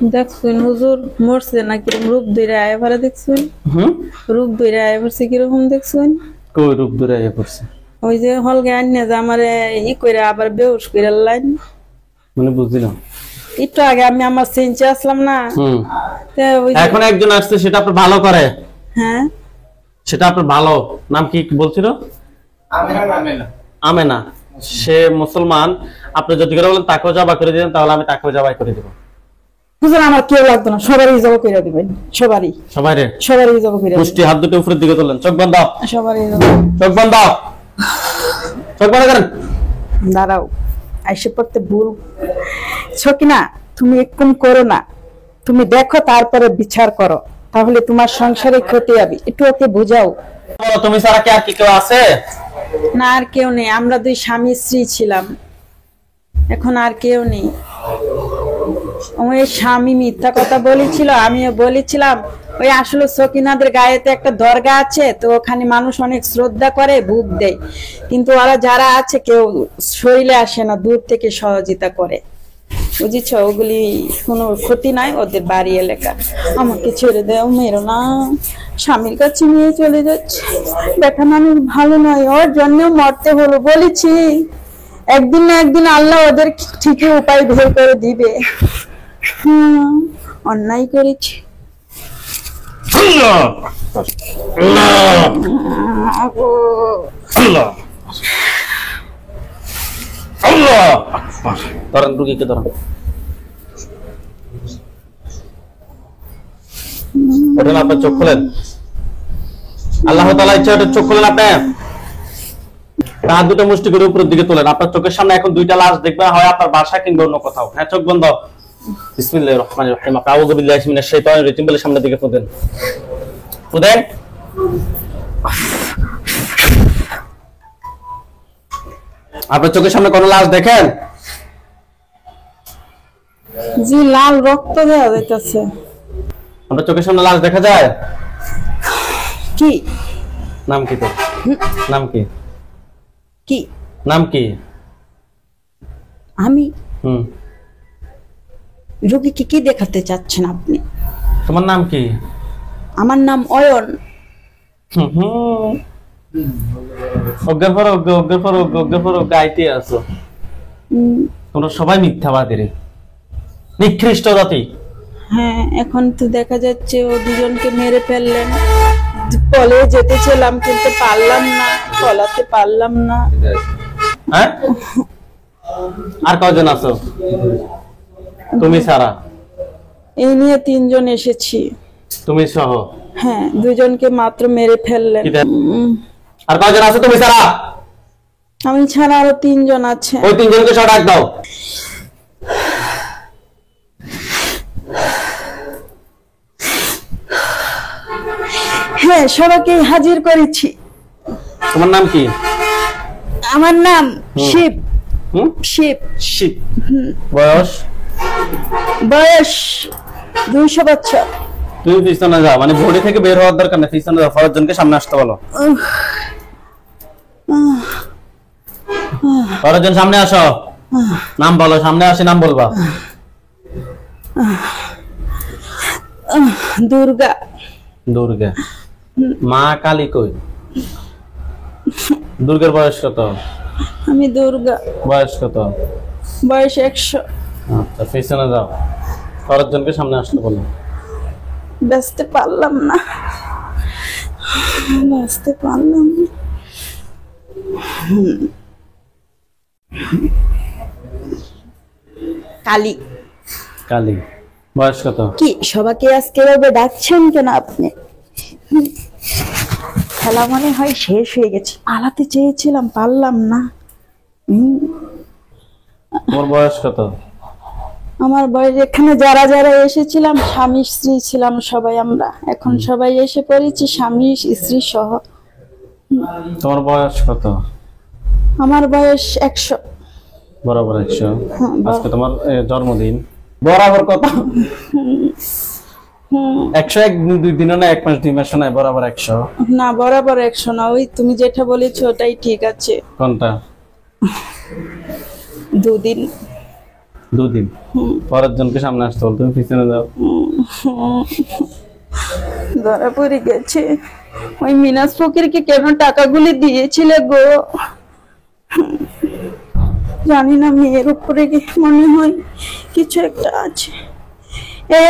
দেখছেন হুজুর মরছে না কিরকম রূপ ধরে আয় ভরে, দেখছেন রূপ ধরে আয় ভরছে কিরকম, দেখছেন? কই রূপ ধরে আইয়া পড়ছে? ওই যে হলগে আনিয়ে যে আমারে করে আবার বেউস করে লাইন। মানে বুঝলাম, একটু আগে আমি আমার সেঞ্চে আসলাম না, তা ওই যে- এখন একজন আসছে সেটা আপনার ভালো করে, হ্যাঁ সেটা আপনার ভালো। নাম কি বলছিল? আমেনা। সে মুসলমান। আপনি যদি করে বলেন তাকেও জবাই করে দিবেন তাহলে আমি তাকেও জবাই করে দিব। হুজুর আমার কেউ লাগতো না, সবারই জব করে দিবেন, সবারই সবাই রে সবারই জব করে মুষ্টি হাত দুটো উপরের দিকে তোলেন, চোখ বন্ধ, দিবেন, সবারই জব। চোখ বন্ধ, চোখ বন্ধ করেন। দাঁড়াও, আইসে পড়তে ভুল সকিনা, তুমি এরকম করো না, তুমি দেখো তারপরে বিচার করো, তাহলে তোমার সংসারে ক্ষতি হবে। একটু ওকে বুঝাও। বলো, তুমি ছাড়া কি আর কি কেউ আছে? না, আর কেউ নেই, আমরা দুই স্বামী স্ত্রী ছিলাম, এখন আর কেউ নেই। ওই স্বামী মিথ্যা কথা বলেছিল, আমিও বলেছিলাম। ওই আসলে সকিনাদের গায়েতে একটা দরগা আছে, তো ওখানে মানুষ অনেক শ্রদ্ধা করে, ভোগ দেয়, কিন্তু ওরা যারা আছে কেউ শরীরে আসে না, দূর থেকে সহযোগিতা করে, বুঝেছ? ওগুলি কোনো ক্ষতি নাই, ওদের বাড়ি এলাকা। আমাকে ছেড়ে দেও, মেরো না, স্বামীর কাছে নিয়ে চলে যাচ্ছে। বেটা মানুষ ভালো নয়, ওর জন্য মরতে হলো, বলেছি একদিন না একদিন আল্লাহ ওদের ঠিকই উপায় বের করে দিবে। অন্যায় করেছি। আল্লাহ আল্লাহ আল্লাহ আকবার। ধরেন রুগীকে, ধরেন। ওঠেন, আপনার চোখ খোলেন। আল্লাহ তাআলা ইচ্ছা ওটা চোখ খোলেন। আপনি হাত দুটো মুষ্টি করে উপরের দিকে তোলেন। আপনার চোখের সামনে এখন দুইটা লাশ দেখবেন, হয় আপনার বাসা কিংবা অন্য কোথাও। হ্যাঁ, চোখ বন্ধ। বিসমিল্লাহির রহমানির রহিম। আউযু বিল্লাহি মিনাশ শাইতানির রাজিম বলে সামনের দিকে ফুদেন, ফুদেন। আপনার চোখের সামনে কোনো লাশ দেখেন? জি, লাল রক্ত দেওয়া যাইতেছে। আপনার চোখের সামনে লাশ দেখা যায়? কি নাম কি তোর? নাম কি? কি নাম কি? আমি হুম, রোগীকে কি দেখাতে চাচ্ছেন আপনি? তোমার নাম কি? আমার নাম অয়ন। অজ্ঞার পর অজ্ঞ, অজ্ঞার পর অজ্ঞ, অজ্ঞার পর অজ্ঞ আইতে আছো। তোমরা সবাই মিথ্যাবাদী রে, নিকৃষ্ট জাতি। হ্যাঁ, এখন তো দেখা যাচ্ছে ও দুজনকে মেরে ফেললেন। পলে যেতেছিলাম কিন্তু পারলাম না, পলাতে পারলাম না। হ্যাঁ, আর কয়জন আছো তুমি ছাড়া? এই নিয়ে 3 জন এসেছি। তুমি সহ? হ্যাঁ, 2 জনকে মাত্র মেরে ফেললেন। আর কয়জন আছো তুমি ছাড়া? আমি ছাড়া আরো 3 জন আছে। ওই 3 জনকে সব ডাক দাও। হ্যাঁ, সবাইকে হাজির করেছি। তোমার নাম কি? আমার নাম শিব। শিব। শিব। বয়স? বয়স 200 বছর। তুমি পিছনে যাও, মানে বডি থেকে বের হওয়ার দরকার নেই, পিছনে যাও। ফরজনকে সামনে আসতে বলো। ফরজন সামনে আসো। নাম বলো, সামনে আসে নাম বলবা। দুর্গা। দুর্গা। মা কালী কই? দুর্গার বয়স কত? আমি দুর্গা। বয়স কত? বয়স 100। আচ্ছা, পিছনে যাও। ফরজনকে সামনে আসতে বলো। বাঁচতে পারলাম না, বাঁচতে পারলাম না। কালী। কালী। বয়স কত? কি সবাইকে আজকে এভাবে ডাকছেন কেন আপনি? খেলা মনে হয় শেষ হয়ে গেছে। পালাতে চেয়েছিলাম, পারলাম না। তোমার বয়স কত? আমার বয়স, এখানে যারা যারা এসেছিলাম স্বামী স্ত্রী ছিলাম সবাই আমরা। এখন সবাই এসে পড়েছি স্বামী স্ত্রী সহ। তোমার বয়স কত? আমার বয়স 100। বরাবর 100। আজকে তোমার জন্মদিন। বরাবর কত? 101 দিন, 2 দিনও না, 1 মাস 2 মাসও না, বরাবর 100। না, বরাবর 100 না। ওই তুমি যেটা বলেছো ওটাই ঠিক আছে। কোনটা? 2 দিন। 2 দিন। পরের জনকে সামনে আসতে বল, তুমি পিছনে যাও। ধরা পড়ে গেছে। ওই মিনাজ ফকিরকে কেন টাকাগুলি দিয়েছিলে গো? জানি না, মেয়ের উপরে মনে হয় কিছু একটা আছে।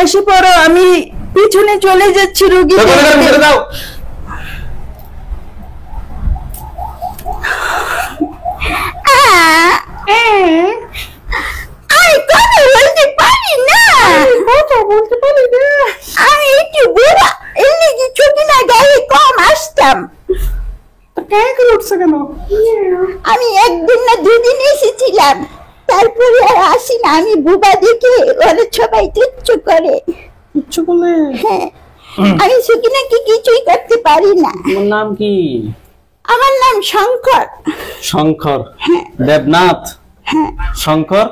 এসে পড়ো, আমি পিছনে চলে যাচ্ছি রুগী। দাও। আমি কথা বলতে পারি না। আমি একটু বুড়া, এমনি কি ছুটি না গায়ে কম আসতাম। আমি 1 দিন না 2 দিন এসেছিলাম, তারপরে আর আসি না। আমি বুবা দেখে ওরা সবাই তুচ্ছ করে। কিচ্ছু বলে? হ্যাঁ, আমি সুকিনাকে কিছুই করতে পারি না। তোমার নাম কি? আমার নাম শঙ্কর। শঙ্কর? দেবনাথ? শঙ্কর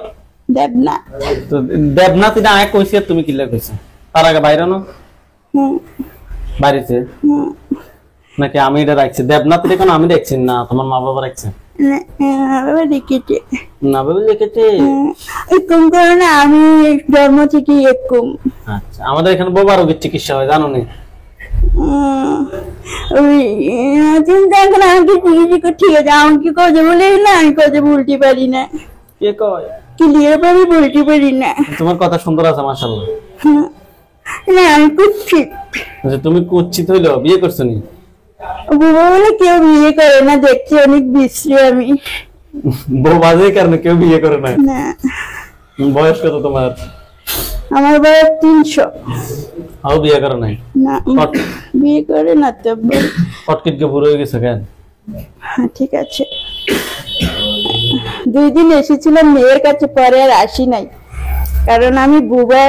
দেবনাথ। তো দেবনাথ এটা আয় কইছে, তুমি কি কইছো? তার আগে বাইরে না বাড়িতে নাকি আমি এটা রাখছি? দেবনাথ দেখুন, আমি দেখছি না, তোমার মা বাবা রাখছে লিখেছে না? বাবা লিখেছে এরকম করে না, আমি জন্ম থেকে এরকম। আচ্ছা, আমাদের এখানে বোবা রোগের চিকিৎসা হয়, জানো না? ওই চিন্তা করে আমাকে চিকিৎসা ঠিক আছে। আমাকে কথা বলে না, আমি কথা বলতে পারি না। কে কয়? ক্লিয়ার ভাবে বলতে পারি না। তোমার কথা সুন্দর আছে মাশাআল্লাহ। না, আমি কুচ্ছিত। আচ্ছা, তুমি কুচ্ছিত হইলো, বিয়ে করছো নি? বুবা বলে কেউ বিয়ে করে না, দেখছি অনেক বিশ্রী আমি। বউ বাজে কারণে কেউ বিয়ে করে না? না। বয়স কত তোমার? আমার বয়স 300। আও বিয়ে করে নাই? না, বিয়ে করে না তো। পটকিটকে বুড়ো হয়ে গেছে কেন? হ্যাঁ, ঠিক আছে। 2 দিন এসেছিলাম মেয়ের কাছে, পরে আর আসি নাই। কারণ আমি বুবা,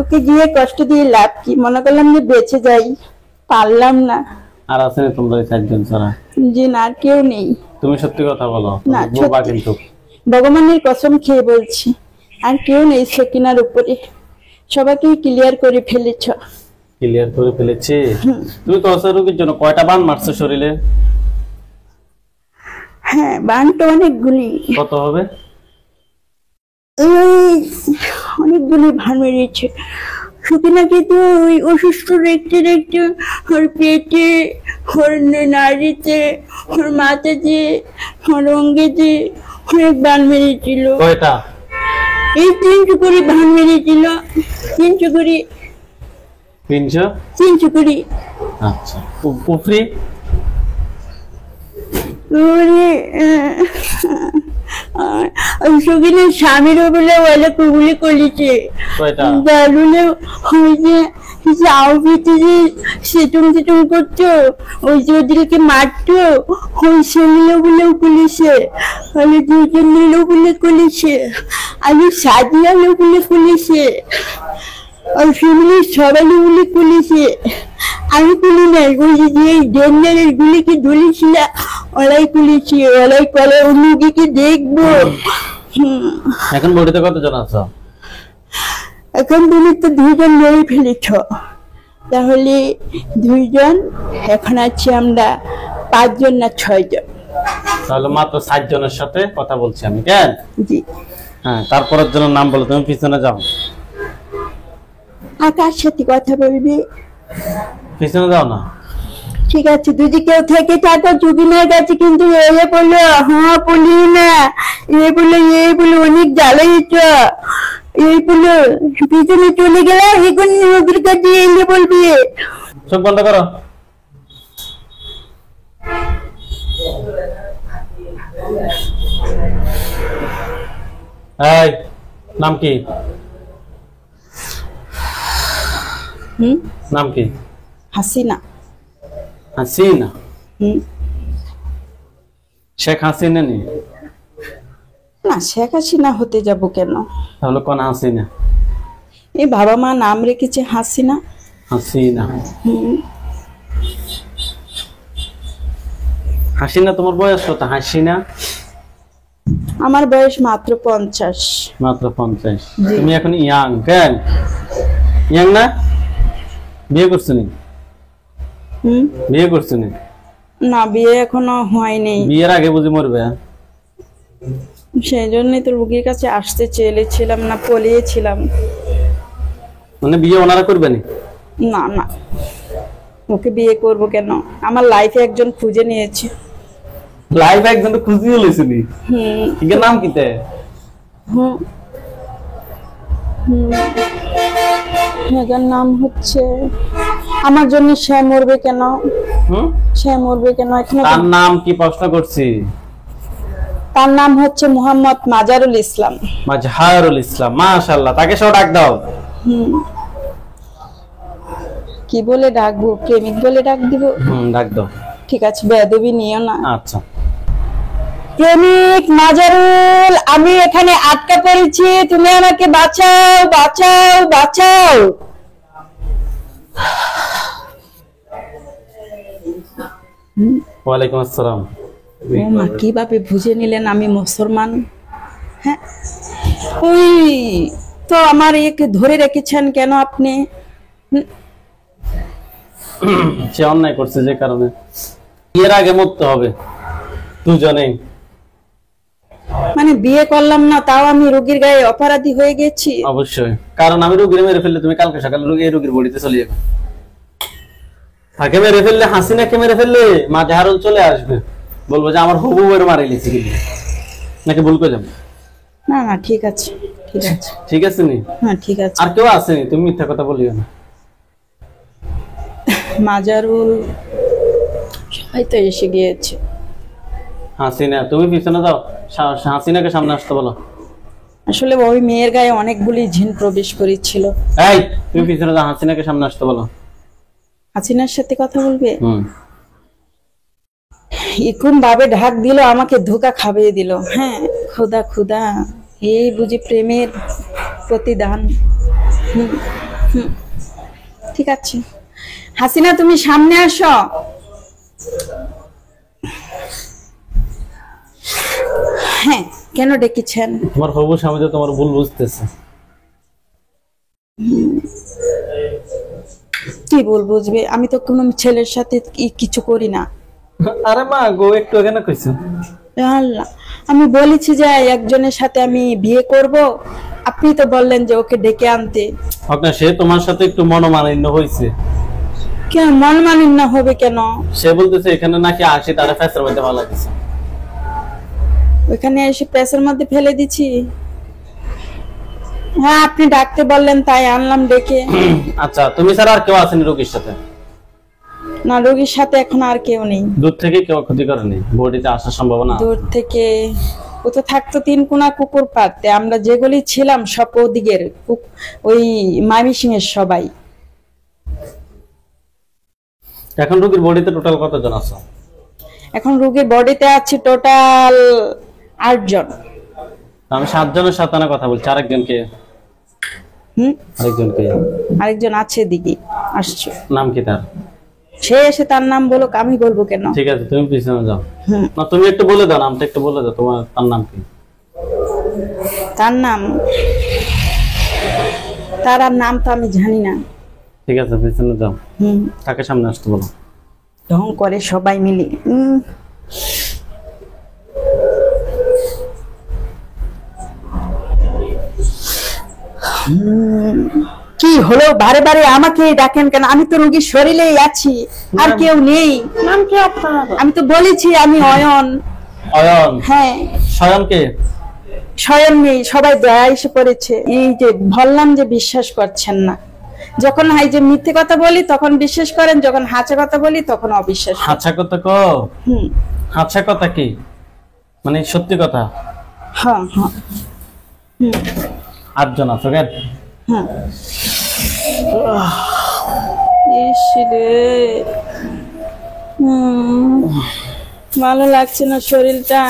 ওকে গিয়ে কষ্ট দিয়ে লাভ কি? মনে করলাম যে বেঁচে যাই, পারলাম না। আর আছে না তোমরা 4 জন ছাড়া? যে না, আর কেউ নেই। তুমি সত্যি কথা বলো না, বোবা কিন্তু। ভগবানের কসম খেয়ে বলছি, আর কেউ নেই সকিনার উপরে। সবাইকে ক্লিয়ার করে ফেলেছ। ক্লিয়ার করে ফেলেছি? তুমি তো অসুখ রোগীর জন্য কয়টা বান মারছো শরীরে? হ্যাঁ, বান তো অনেকগুলি। কত হবে? অনেকগুলি বান মেরেছে। সকিনাকে তো ওই অসুস্থ দেখতে দেখতে ওর পেটে, ওর নাড়িতে, ওর মাথাতে, ওর অঙ্গেতে অনেক বান মেরেছিল। কয়টা? এই 300 করে বান মেরেছিল। 300 করে। 300 করে। আচ্ছা, পুফরি সকিনের স্বামীরও বলে বলে কুগুলি করেছে। কয়টা? দারুণে ওই যে আউপিতে যে সেটুম সেটুম করতো, ওই যে ওদেরকে মারতো, ওই সেমিলো বলেও পুলিশে, আমি দুজন নিলেও বলে পুলিশে, আমি সাজিয়ালেও বলে পুলিশে, আর ফ্যামিলির সবাই বলে পুলিশে। আমি তুলি নাই, ওই যে ডেঞ্জারের গুলিকে ধরেছিল ওলাই পুলিশে, ওলাই কলে মুগিকে দেখবো। এখন বডিতে কতজন আছো? এখন তুমি তো 2 জন মেরে ফেলেছ, তাহলে 2 জন, এখন আছি আমরা 5 জন না 6 জন। তাহলে মাত্র 7 জনের সাথে কথা বলছি আমি, কেন? জি। হ্যাঁ, তারপরের জন্য নাম বলো, তুমি পিছনে যাও। আর কার সাথে কথা বলবি? পিছনে যাও না। ঠিক আছে, যদি কেউ থেকে থাকো চুকিনের কাছে, কিন্তু এ বললো হ্যাঁ বলি না, এ বলে অনেক জ্বালাইছ, এই বলে পিছনে চলে গেলে এখন ওদের কাছে এলে বলবি। চোখ বন্ধ করো। এই, নাম কি? নাম কি? হাসিনা। হাসিনা? শেখ হাসিনা নি? না, শেখ হাসিনা হতে যাব কেন? তাহলে কোন হাসিনা? এই বাবা মা নাম রেখেছে হাসিনা। হাসিনা। হাসিনা তোমার বয়স কত? হাসিনা? আমার বয়স মাত্র 50। মাত্র 50? তুমি এখন ইয়াং, কেন ইয়াং না? বিয়ে করছো নি? বিয়ে করছো নি? না, বিয়ে এখনো হয়নি। বিয়ের আগে বুঝি মরবে? সেই জন্যই তো রোগীর কাছে আসতে চেয়েছিলাম, না পলিয়েছিলাম। মানে বিয়ে ওনারা করবে নি? না না, ওকে বিয়ে করব কেন? আমার লাইফে একজন খুঁজে নিয়েছে। লাইফ একজন তো খুঁজি হলেছিলি? ঠিক নাম কিতে? এটার নাম হচ্ছে, আমার জন্য সে মরবে কেন? সে মরবে কেন? এখানে তার নাম কি প্রশ্ন করছি? তার নাম হচ্ছে মোহাম্মদ মাজারুল ইসলাম। মাজহারুল ইসলাম, মাশাআল্লাহ। তাকে সব ডাক দাও। কি বলে ডাকবো? প্রেমিক বলে ডাক দিব? ডাক দাও। ঠিক আছে, বেয়াদবি নিও না। আচ্ছা। প্রেমিক মাজারুল, আমি এখানে আটকা পড়েছি, তুমি আমাকে বাঁচাও, বাঁচাও, বাঁচাও। ওয়ালাইকুম আসসালাম। ও মা, কিভাবে বুঝে নিলেন আমি মুসলমান? হ্যাঁ, ওই তো আমার একে ধরে রেখেছেন কেন আপনি? সে অন্যায় করছে যে কারণে এর আগে মরতে হবে দুজনেই। মানে বিয়ে করলাম না, তাও আমি রোগীর গায়ে অপরাধী হয়ে গেছি? অবশ্যই, কারণ আমি রোগীর মেরে ফেললে তুমি কালকে সকালে রোগীর বডিতে চলে যাবে। তাকে মেরে ফেললে, হাসিনাকে মেরে ফেললে মাজহারুল চলে আসবে, বলবো যে আমার হবু বউয়ের মারি লিছি কি নাকি ভুল করে যাবো। না না, ঠিক আছে, ঠিক আছে, ঠিক আছে নি? হ্যাঁ ঠিক আছে। আর কেউ আসেনি, তুমি মিথ্যা কথা বলিও না। মাজারুল সবাই তো এসে গিয়েছে। হাসিনা, তুমি পিছনে যাও, হাসিনাকে সামনে আসতে বলো। আসলে ওই মেয়ের গায়ে অনেকগুলি জিন প্রবেশ করেছিল। এই, তুমি পিছনে যাও, হাসিনাকে সামনে আসতে বলো। হাসিনার সাথে কথা বলবে? এখন ভাবে ঢাক দিল, আমাকে ধোকা খাইয়ে দিল। হ্যাঁ, খুদা খুদা, এই বুঝি প্রেমের প্রতিদান। ঠিক আছে, হাসিনা তুমি সামনে আসো। হ্যাঁ, কেন ডেকেছেন? তোমার হবু স্বামী তো তোমার ভুল বুঝতেছে। কি ভুল বুঝবে? আমি তো কোনো ছেলের সাথে কিছু করি না। আরে মা গো, একটু এখানে কইছো। আল্লাহ, আমি বলেছি যে একজনের সাথে আমি বিয়ে করব, আপনি তো বললেন যে ওকে ডেকে আনতে। হোক না, সে তোমার সাথে একটু মনোমালিন্য হয়েছে। কেন মনমালিন্য হবে কেন? সে বলতেছে এখানে নাকি আসি তারা ফ্যাসের মধ্যে ভালো লাগছে। ওখানে এসে প্রেসের মধ্যে ফেলে দিছি। হ্যাঁ আপনি ডাকতে বললেন তাই আনলাম ডেকে। আচ্ছা, তুমি ছাড়া আর কেউ আছেন রোগীর সাথে? না, রোগীর সাথে এখন আর কেউ নেই। দূর থেকে কেউ ক্ষতি করেনি? বডিতে আসার সম্ভাবনা? দূর থেকে ও তো থাকতো তিন কোনা কুকুর পাড়তে, আমরা যেগুলি ছিলাম সব ওদিকের ওই ময়মনসিং এর সবাই। এখন রোগীর বডিতে টোটাল কতজন আছে? এখন রোগীর বডিতে আছে টোটাল 8 জন। আমি 7 জনের সাথে না কথা বলছি, আরেকজনকে আরেকজন আছে দিকে আসছে। নাম কি তার? সে এসে তার নাম বলুক, আমি বলবো কেন? ঠিক আছে, তুমি পিছনে যাও। না, তুমি একটু বলে দাও, নামটা একটু বলে দাও, তোমার তার নাম কি? তার আর নাম তো আমি জানি না। ঠিক আছে, পিছনে যাও। তাকে সামনে আসতে বলো। ঢং করে সবাই মিলে। কি হলো বারে বারে আমাকে ডাকেন কেন? আমি তো রোগীর শরীরেই আছি, আর কেউ নেই। নাম কি আপনার? আমি তো বলেছি আমি অয়ন। অয়ন? হ্যাঁ। স্বয়ং কে? স্বয়ং নেই, সবাই দয়া এসে পড়েছে। এই যে বললাম যে বিশ্বাস করছেন না, যখন হাই যে মিথ্যে কথা বলি তখন বিশ্বাস করেন, যখন হাঁচা কথা বলি তখন অবিশ্বাস। হাঁচা কথা কো? হাঁচা কথা কি মানে সত্যি কথা? হ্যাঁ হ্যাঁ। 8 জন আছো কেন? হ্যাঁ। ইস রে, ভালো লাগছে না শরীরটা।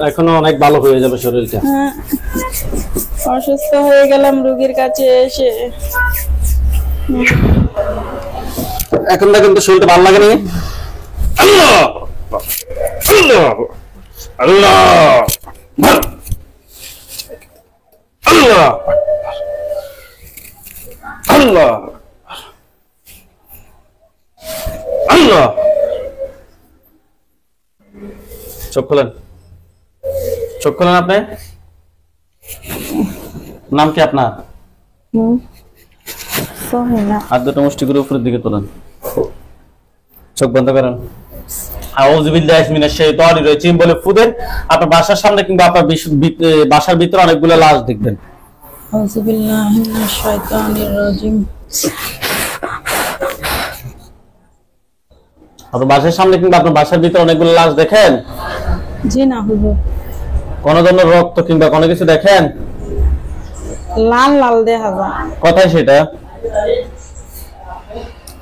এখনো অনেক ভালো হয়ে যাবে শরীরটা। হ্যাঁ, অসুস্থ হয়ে গেলাম রোগীর কাছে এসে। এখন দেখেন তো শরীরটা ভালো লাগে না? আল্লাহ আল্লাহ আল্লাহ আল্লাহ আল্লাহ। চোখ খোলেন, চোখ খোলেন। আপনি নাম কি আপনার? হাত দুটো মুষ্টি করে উপরের দিকে তোলেন, চোখ বন্ধ করেন। আউযু বিল্লাহি মিনাশ শাইতানির রাজিম বলে ফুদেন। আপনার বাসার সামনে কিংবা আপনার বাসার ভিতরে অনেকগুলো লাশ দেখবেন। আউযু বিল্লাহি মিনাশ শাইতানির রাজিম। আপনার বাসার সামনে কিংবা আপনার বাসার ভিতরে অনেকগুলো লাশ দেখেন? জি না হুজুর। কোন ধরনের রক্ত কিংবা কোনো কিছু দেখেন? লাল লাল দেখা যায়। কোথায় সেটা?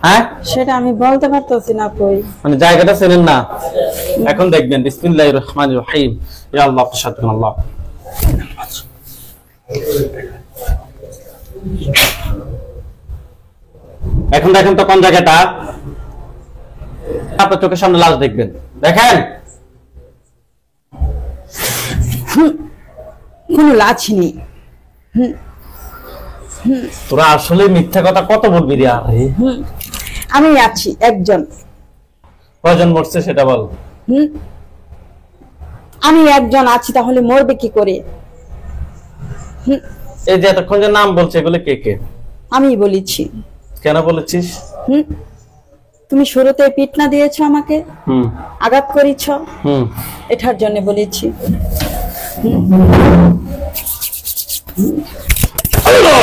হ্যাঁ, সেটা আমি বলতে পারতেছি না। কই মানে জায়গাটা চেনেন না? এখন দেখবেন। বিসমিল্লাহির রহমানির রহিম। ইয়া আল্লাহ তাশাদ্দুন আল্লাহ। এখন দেখেন তো কোন জায়গাটা? আপনার চোখের সামনে লাশ দেখবেন, দেখেন? কোনো লাশ নেই। তোরা আসলে মিথ্যা কথা কত বলবি রে? আরে আমি আছি একজন। কয়জন মরছে সেটা বল। আমি একজন আছি, তাহলে মরবে কি করে? এই যে এতক্ষণ যে নাম বলছে এগুলো কে কে? আমি বলেছি। কেন বলেছিস? তুমি শুরুতে পিটনা দিয়েছো আমাকে, আঘাত করেছ, এটার জন্য বলেছি। আল্লাহ